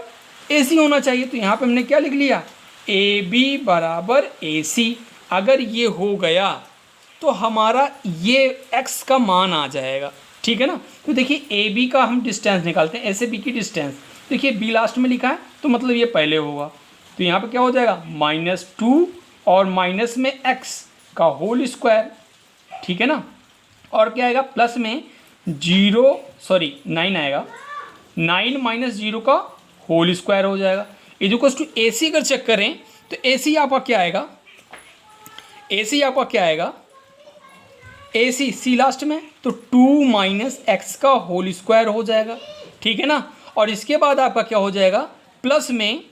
AC होना चाहिए। तो यहाँ पे हमने क्या लिख लिया, AB बराबर AC। अगर ये हो गया तो हमारा ये x का मान आ जाएगा, ठीक है ना। तो देखिए AB का हम डिस्टेंस निकालते हैं, ऐसे B की डिस्टेंस, देखिए B लास्ट में लिखा है तो मतलब ये पहले होगा, तो यहाँ पे क्या हो जाएगा -2 और माइनस में x का होल स्क्वायर, ठीक है ना, और क्या आएगा प्लस में 9 आएगा, 9 - 0 का होल स्क्वायर हो जाएगा, इज इक्वल्स टू AC। अगर चेक करें तो AC आपका क्या आएगा, AC आपका क्या आएगा, ए सी लास्ट में, तो 2 माइनस एक्स का होल स्क्वायर हो जाएगा, ठीक है ना। और इसके बाद आपका क्या हो जाएगा, प्लस में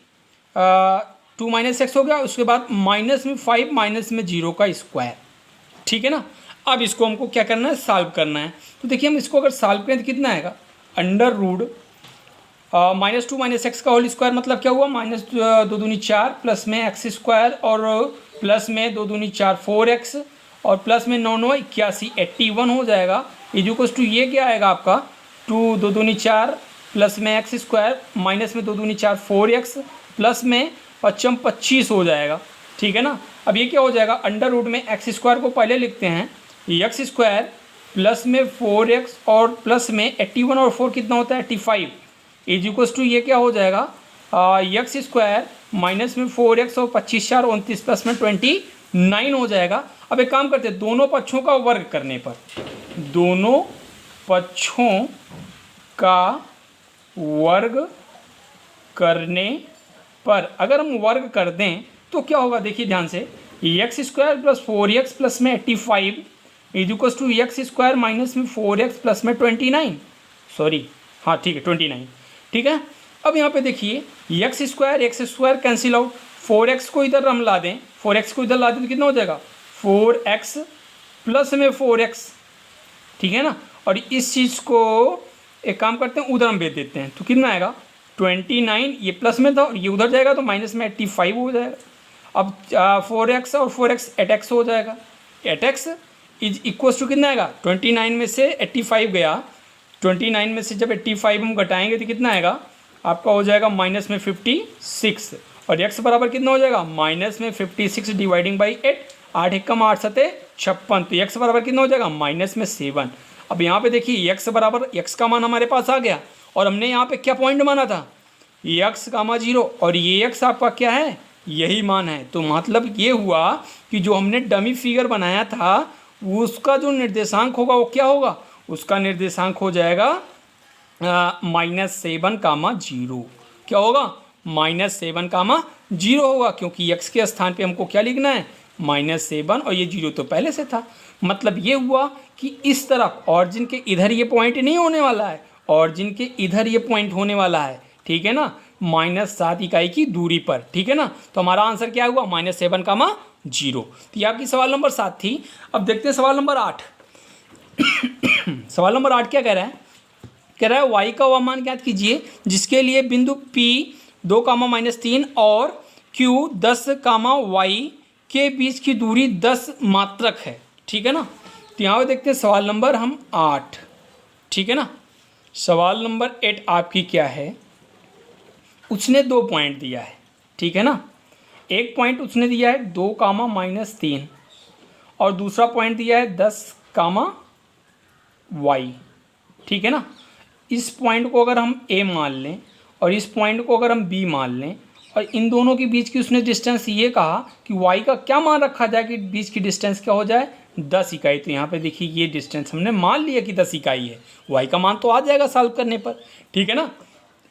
2 माइनस एक्स हो गया, उसके बाद माइनस में 5 माइनस में 0 का स्क्वायर, ठीक है ना। अब इसको हमको क्या करना है, सॉल्व करना है। तो देखिए हम इसको अगर सॉल्व करें तो कितना आएगा, under root minus 2 minus x का होल स्क्वायर मतलब क्या हुआ, माइनस 2 दूनी 4 प्लस में एक्स स्क्वायर और प्लस में 2 दूनी 4 4x और प्लस में 9 9 81 81 हो जाएगा। इक्वल्स टू ये क्या आएगा आपका 2 दूनी 4 प्लस में एक्स स्क्वायर माइनस में 2 दूनी 4 4x प्लस में 55 25 हो जाएगा, ठीक है ना। अब ये क्या हो जाएगा, अंडर रूट में एक्स स्क्वायर को पहले लिखते हैं, एक्स स्क्वायर प्लस में 4x और प्लस में 81 और 4 कितना होता है 85 इक्वल्स टू ये क्या हो जाएगा एक्स स्क्वायर माइनस में 4x और 25 4 29 प्लस में 29 हो जाएगा। अब एक काम करते हैं, दोनों पक्षों का वर्ग करने पर, दोनों पक्षों का वर्ग करने पर अगर हम वर्ग कर दें तो क्या होगा, देखिए ध्यान से, x square plus 4x plus में 85 equals to X square minus में 4x प्लस में 29, सॉरी हाँ ठीक है 29, ठीक है। अब यहाँ पे देखिए x square cancel out, 4x को इधर हम ला दें, 4x को इधर ला दें तो कितना हो जाएगा 4x प्लस में 4x, ठीक है ना। और इस चीज़ को एक काम करते हैं उधर हम भेज देते हैं, तो कितना आएगा 29, ये प्लस में था ये उधर जाएगा तो माइनस में 85 हो जाएगा। अब 4x और 4x 8x हो जाएगा, 8x इज इक्वल्स टू कितना आएगा 29 में से 85 गया, 29 में से जब 85 हम घटाएंगे तो कितना आएगा आपका हो जाएगा माइनस में 56 और x बराबर कितना हो जाएगा माइनस में 56 डिवाइडिंग बाई 8, 8 एकम 8 सते 56, तो x बराबर कितना हो जाएगा माइनस में 7। अब यहाँ पे देखिए x बराबर x का मान हमारे पास आ गया और हमने यहाँ पे क्या पॉइंट माना था x कामा 0 और ये x आपका क्या है यही मान है। तो मतलब ये हुआ कि जो हमने डमी फिगर बनाया था उसका जो निर्देशांक होगा वो क्या होगा, उसका निर्देशांक हो जाएगा -7, 0। क्या होगा -7, 0 होगा, क्योंकि x के स्थान पे हमको क्या लिखना है -7 और ये 0 तो पहले से था। मतलब ये हुआ कि इस तरफ ऑरिजिन के इधर ये पॉइंट नहीं होने वाला है, ऑरिजिन के इधर ये पॉइंट होने वाला है, ठीक है ना, -7 इकाई की दूरी पर, ठीक है ना। तो हमारा आंसर क्या हुआ -7, 0। तो ये आपकी सवाल नंबर 7 थी। अब देखते हैं सवाल नंबर 8। सवाल नंबर 8 क्या कह रहा है, कह रहा है y का वह मान ज्ञात कीजिए जिसके लिए बिंदु P 2, -3 और Q 10, y के बीच की दूरी 10 मात्रक है, ठीक है ना। तो यहाँ पे देखते हैं सवाल नंबर हम 8, ठीक है ना। सवाल नंबर 8 आपकी क्या है, उसने 2 पॉइंट दिया है, ठीक है ना। एक पॉइंट उसने दिया है 2, -3 और दूसरा पॉइंट दिया है 10, y, ठीक है ना। इस पॉइंट को अगर हम a मान लें और इस पॉइंट को अगर हम b मान लें और इन दोनों के बीच की उसने डिस्टेंस ये कहा कि y का क्या मान रखा जाए कि बीच की डिस्टेंस क्या हो जाए 10 इकाई। तो यहाँ पे देखिए ये डिस्टेंस हमने मान लिया कि 10 इकाई है, y का मान तो आ जाएगा सॉल्व करने पर, ठीक है ना।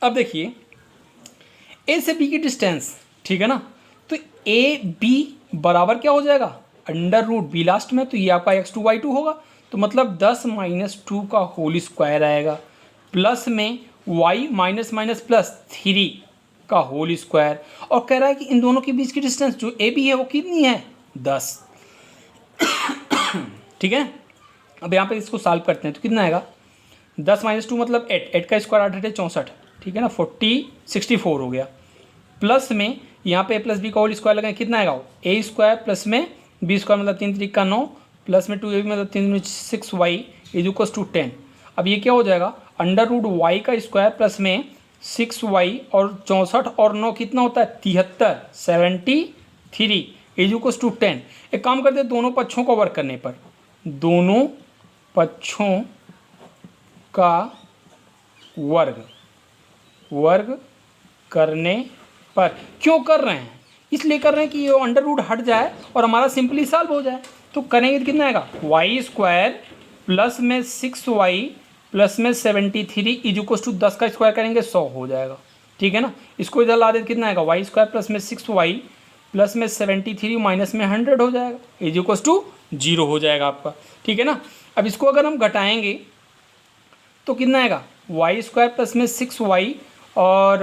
अब देखिए a से b की डिस्टेंस, ठीक है ना, तो a b बराबर क्या हो जाएगा अंडर रूट b लास्ट में, तो ये आपका x2 y2 होगा, तो मतलब 10 - 2 का होल स्क्वायर आएगा प्लस में y -+3 का होल स्क्वायर। और कह रहा है कि इन दोनों के बीच की डिस्टेंस जो ए बी है वो कितनी है 10, ठीक है। अब यहाँ पे इसको सॉल्व करते हैं तो कितना आएगा 10 - 2 मतलब 8, 8 का स्क्वायर 8 × 64, ठीक है ना, 64 हो गया। प्लस में यहाँ पे a + b का होल स्क्वायर लगाएं कितना आएगा a² प्लस में b² मतलब 3 × 3 = 9 प्लस में 2ab मतलब 3 × 6y = 10। अब ये क्या हो जाएगा अंडर रूट y का स्क्वायर प्लस में 6y और 64 और 9 कितना होता है 73, 73 = 10। एक काम करते हैं दोनों पक्षों का वर्ग करने पर, दोनों पक्षों का वर्ग करने पर, क्यों कर रहे हैं इसलिए कर रहे हैं कि ये अंडर रूट हट जाए और हमारा सिंपली सॉल्व हो जाए। तो करेंगे तो कितना आएगा y² प्लस में 6y प्लस में 73 = 10 का स्क्वायर करेंगे 100 हो जाएगा, ठीक है ना। इसको इधर ला दे कितना आएगा y² प्लस में 6y प्लस में 73 माइनस में 100 हो जाएगा = 0 हो जाएगा आपका, ठीक है ना। अब इसको अगर हम घटाएंगे तो कितना आएगा, वाई स्क्वायर प्लस में 6y, और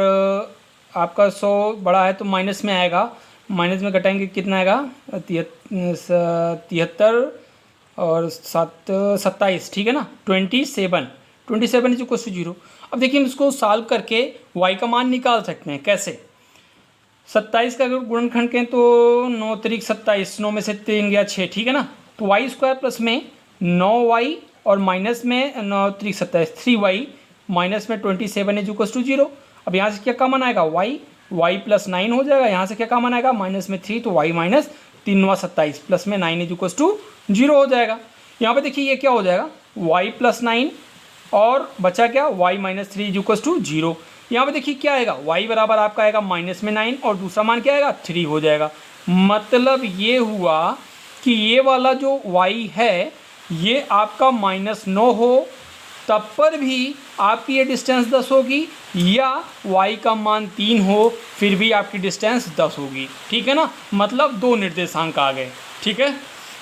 आपका 100 बड़ा है तो माइनस में आएगा, माइनस में घटाएंगे कितना आएगा, 73 और 27, ठीक है ना, 27 इज इक्वल टू 0। अब देखिए हम इसको सॉल्व करके y का मान निकाल सकते हैं। कैसे, 27 का अगर गुणनखंड करें तो 9 तरीक 27, 9 में से 3 गया 6, ठीक है ना। तो वाई स्क्वायर प्लस में 9y और माइनस में 9 तरीक 27 3y माइनस में 27 इज इक्वल टू 0। अब यहाँ से क्या कॉमन आएगा, y प्लस 9 हो जाएगा, यहाँ से क्या कॉमन आएगा, माइनस में 3, तो y माइनस 3 9 27 प्लस में 9 इज इक्वल टू 0 हो जाएगा। यहाँ पे देखिए ये क्या हो जाएगा, y प्लस 9 और बचा क्या, y minus 3 is equal to 0। यहाँ पे देखिए क्या आएगा, y बराबर आपका आएगा माइनस में 9 और दूसरा मान क्या आएगा, 3 हो जाएगा। मतलब ये हुआ कि ये वाला जो y है ये आपका -9 हो तब पर भी आपकी ये डिस्टेंस 10 होगी, या y का मान 3 हो फिर भी आपकी डिस्टेंस 10 होगी, ठीक है ना। मतलब 2 निर्देशांक आ गए, ठीक है।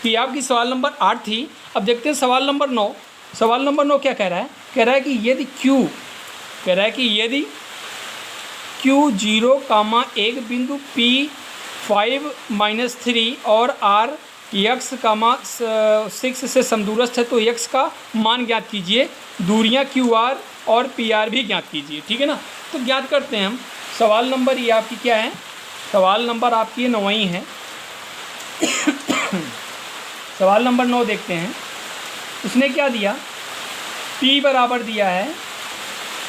कि आपकी सवाल नंबर 8 थी। अब देखते हैं सवाल नंबर 9। सवाल नंबर 9 क्या कह रहा है, कह रहा है कि यदि Q 0, 1 बिंदु P5 - 3 और R x, 6 से समदूरस्थ है तो x का मान ज्ञात कीजिए। दूरियां QR और PR भी ज्ञात कीजिए, ठीक है ना। तो ज्ञात करते हैं हम। सवाल नंबर ये आपकी क्या है, सवाल नंबर आपकी ये 9 ही है। सवाल नंबर 9 देखते हैं। उसने क्या दिया, P बराबर दिया है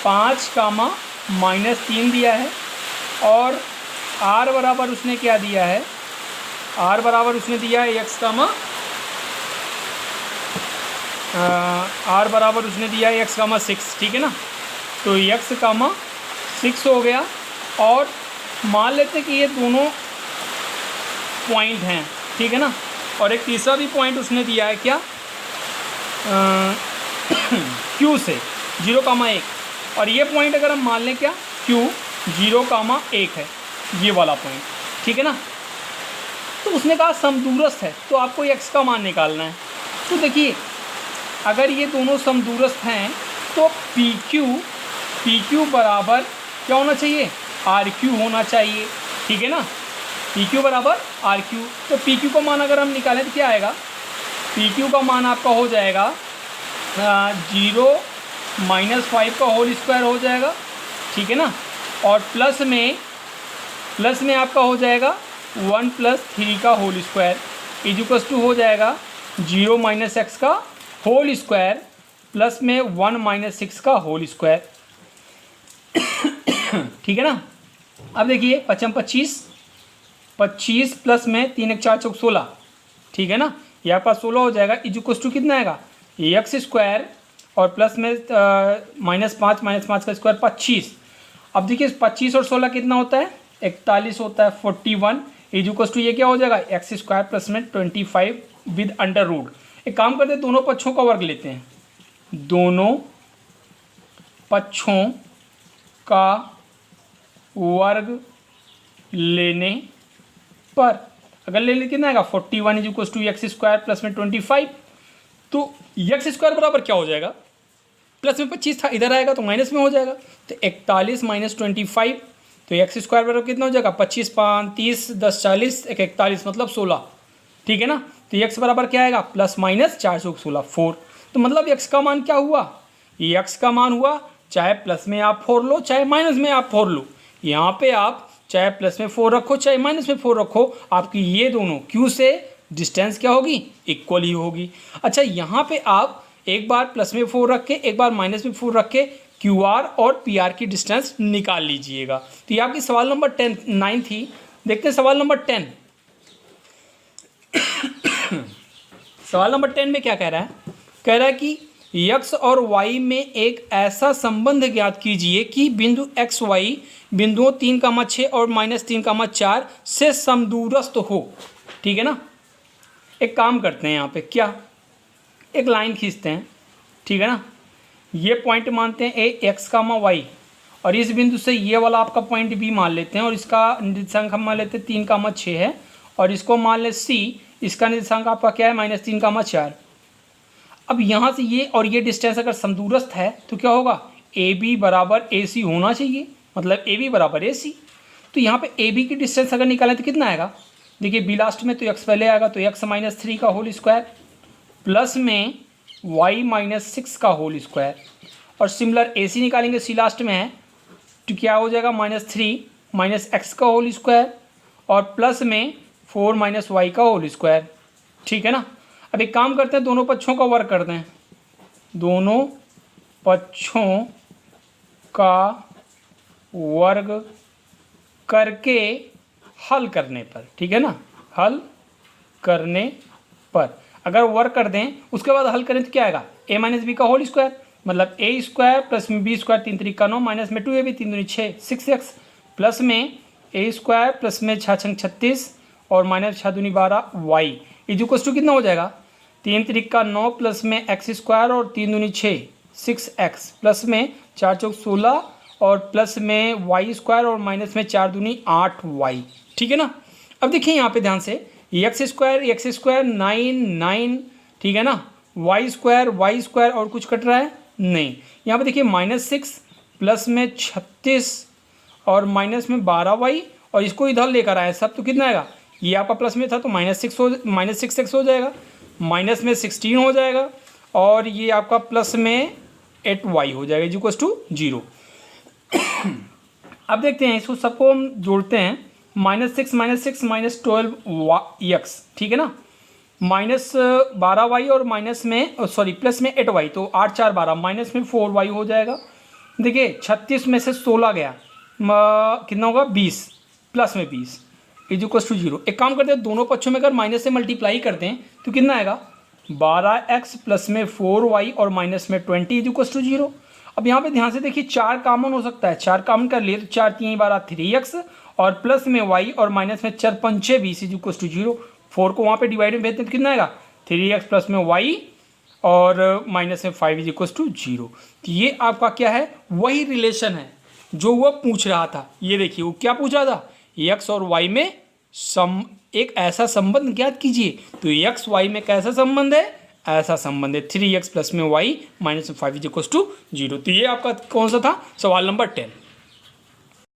5, -3 दिया है, और R बराबर उसने क्या दिया है, R बराबर उसने दिया है x, R बराबर उसने दिया है x, 6, ठीक है ना। तो x, 6 हो गया, और मान लेते हैं कि ये दोनों पॉइंट हैं, ठीक है ना। और एक तीसरा भी पॉइंट उसने दिया है क्या, Q से 0, 1, और ये पॉइंट अगर हम मान लें क्या, Q 0, 1 है, ये वाला पॉइंट, ठीक है ना। तो उसने कहा समदूरस्थ है तो आपको x का मान निकालना है। तो देखिए अगर ये दोनों समदूरस्थ हैं तो PQ बराबर क्या होना चाहिए, RQ होना चाहिए, ठीक है ना। PQ बराबर RQ। तो PQ का मान अगर हम निकालें तो क्या आएगा, PQ का मान आपका हो जाएगा 0 - 5 का होल स्क्वायर हो जाएगा, ठीक है ना। और प्लस में आपका हो जाएगा 1 + 3 का whole square is equal to हो जाएगा 0 - x का होल स्क्वायर प्लस में 1 - 6 का होल स्क्वायर, ठीक है ना। अब देखिए 25 प्लस में 3 1 4 16, ठीक है ना। ये आपका 16 हो जाएगा इज इक्वल टू कितना आएगा, x स्क्वायर और प्लस में -5 का स्क्वायर 25। अब देखिए 25 और 16 कितना होता है, 41 होता है, 41 इज इक्वल टू ये क्या हो जाएगा, x स्क्वायर प्लस में 25 विद अंडर रूट। एक काम करते हैं, दोनों पक्षों का वर्ग लेते हैं। दोनों पक्षों का वर्ग लेने पर अगर ले कितना आएगा, 41 is equal to x square plus में 25। तो x स्क्वायर बराबर क्या हो जाएगा, प्लस में 25 था, इधर आएगा तो माइनस में हो जाएगा, तो 41 - 25, तो x स्क्वायर बराबर कितना हो जाएगा, 25 5 30 10 40 41 मतलब 16, ठीक है ना। तो x बराबर क्या आएगा, ±4 × 16 4। तो मतलब x का मान क्या हुआ, x का मान हुआ, चाहे प्लस में आप 4 लो चाहे माइनस में आप 4 लो, यहाँ पे आप चाहे प्लस में 4 रखो चाहे माइनस में 4 रखो, आपकी ये दोनों Q से डिस्टेंस क्या होगी, इक्वल ही होगी। अच्छा यहाँ पे आप एक बार प्लस में 4 रख के एक बार माइनस में 4 रख के QR और PR की डिस्टेंस निकाल लीजिएगा। तो ये आपकी सवाल नंबर 9 थी। देखते हैं सवाल नंबर 10। सवाल नंबर 10 में क्या कह रहा है, कह रहा है कि x और y में एक ऐसा संबंध ज्ञात कीजिए कि बिंदु x y बिंदुओं 3, 6 और -3, 4 से समदूरस्थ हो, ठीक है ना। एक काम करते हैं, यहाँ पे क्या, एक लाइन खींचते हैं, ठीक है ना। ये पॉइंट मानते हैं x, y, और इस बिंदु से ये वाला आपका पॉइंट B मान लेते हैं, और इसका निर्देशांक हम मान लेते हैं 3, 6 है, और इसको मान ले C, इसका निर्देशांक आपका क्या है -3, 4। अब यहाँ से ये और ये डिस्टेंस अगर समदूरस्थ है तो क्या होगा, ए बी बराबर ए सी होना चाहिए, मतलब ए बी बराबर ए सी। तो यहाँ पे ए बी की डिस्टेंस अगर निकालें तो कितना आएगा, देखिए बी लास्ट में तो एक्स पहले आएगा, तो एक्स -3 का होल स्क्वायर प्लस में वाई -6 का होल स्क्वायर, और सिमिलर ए सी निकालेंगे, सी लास्ट में है, तो क्या हो जाएगा -3 -x का होल स्क्वायर और प्लस में 4 - y का होल स्क्वायर। ठीक है ना। अब एक काम करते हैं, दोनों पक्षों का वर्ग करते हैं, दोनों पक्षों का वर्ग करके हल करने पर, ठीक है ना, हल करने पर अगर वर्ग कर दें उसके बाद हल करें तो क्या आएगा, a - b का होल स्क्वायर, मतलब a स्क्वायर प्लस में b स्क्वायर 3 3 9 माइनस में 2ab 3 दूनी 6 6x प्लस में a स्क्वायर प्लस में 6 6 36 और माइनस 6 दूनी 12 y इक्वल्स टू कितना हो जाएगा, 3 3 9 प्लस में x स्क्वायर और 3 दूनी 6 6x प्लस में 4 4 16 और प्लस में y स्क्वायर और माइनस में 4 दूनी 8y। ठीक है ना। अब देखिए यहाँ पे ध्यान से एक्स स्क्वायर 9 9, ठीक है ना, वाई स्क्वायर और कुछ कट रहा है नहीं। यहाँ पे देखिए -6 प्लस में 36 और माइनस में 12y और इसको इधर लेकर आए सब, तो कितना आएगा, ये आपका प्लस में था तो -6x हो जाएगा, माइनस में 16 हो जाएगा और ये आपका प्लस में 8y हो जाएगा इक्वल्स टू 0। अब देखते हैं इसको सबको हम जोड़ते हैं, -6 -12x, ठीक है ना, -12y और माइनस में प्लस में 8y, तो 8 4 12 माइनस में 4y हो जाएगा। देखिए 36 में से 16 गया, कितना होगा 20 प्लस में 20 इक्वल्स टू 0। एक काम करते हैं, दोनों पक्षों में अगर माइनस से मल्टीप्लाई करते हैं तो कितना आएगा, 12x प्लस में 4y और माइनस में 20 इक्वल्स टू 0। अब यहाँ पे ध्यान से देखिए 4 कॉमन हो सकता है, 4 कॉमन कर लिए तो 4 3 12 3x और प्लस में y और माइनस में 4 5 20 इक्वल्स टू 0। 4 को वहाँ पे डिवाइड में भेजते हैं तो कितना आएगा, 3x प्लस में y और माइनस में 5 इक्वल्स टू 0। तो ये आपका क्या है, वही रिलेशन है जो वह पूछ रहा था। ये देखिए वो क्या पूछ रहा था, x और y में एक ऐसा संबंध ज्ञात कीजिए। तो x y में कैसा संबंध है, ऐसा संबंध है 3x प्लस में y माइनस में 5 इक्वल्स टू 0। तो ये आपका कौन सा था, सवाल नंबर 10।